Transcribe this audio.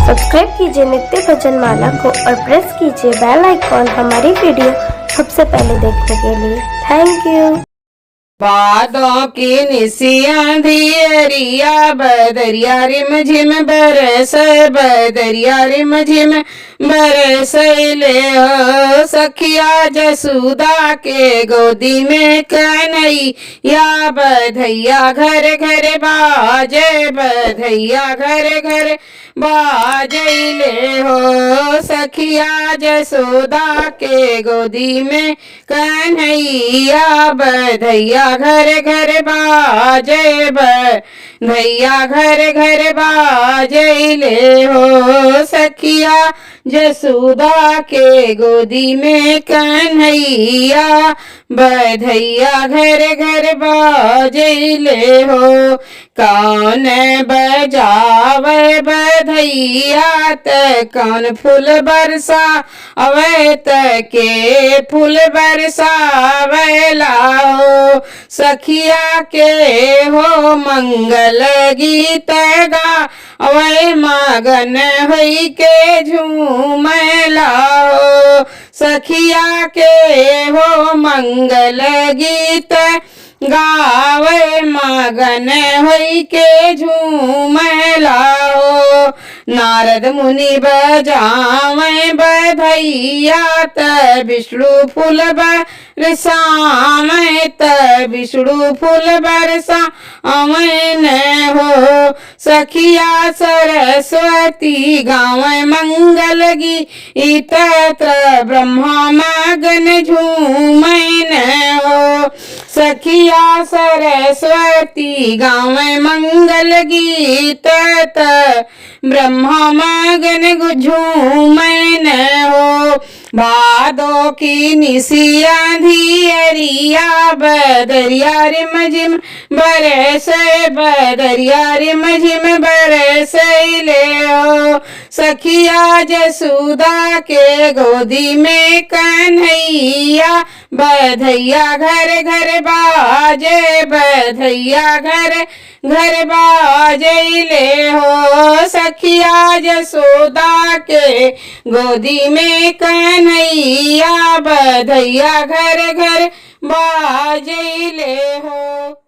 Subscribe कीजिए नित्य भजन माला को और प्रेस कीजिए बेल आइकॉन हमारी वीडियो सबसे पहले देखने के लिए। Thank you. बादों की निशियां धियरिया बदरिया रिम झिम बरस बदरिया रिम झिम बरसैले हो सखिया जसुदा के गोदी में कन्हैया बधैया घर घर बाजे बधैया घर घर बाजैले हो सखिया जसोदा के गोदी में कन्हैया बधैया घर घर बाजे बधैया घर घर बाजैले हो सखिया जसोदा के गोदी में कन्हैया बधैया घर घर बाजैले हो। कौन बजावे बधैया त कौन फूल बरसा अवे त के फूल बरसावेला हो सखिया के हो मंगल गीत गा अवे मगन होई के झूमेला हो सखिया के हो मंगल गीत गावे मगन होई के झूमेला हो। नारद मुनि बजावे बधैया त विष्णु फूल बरसावे त विष्णु फूल बरसावे न हो सखिया सरस्वती गावे मंगल गीत ब्रह्मा मगन झूमे न हो सखिया सरस्वती गावे मंगल गीत ब्रह्मा मगन झूमे न हो। भादों की निशिया धियरिया बदरिया रिम झिम बरसे बदरिया रिम झिम बरसैले हो सखिया जसुदा के गोदी में कन्हैया बधैया घर घर बाजे बधैया घर घर बाजैले हो सखिया जसोदा के गोदी में कन्हैया बधैया घर घर बाजैले हो।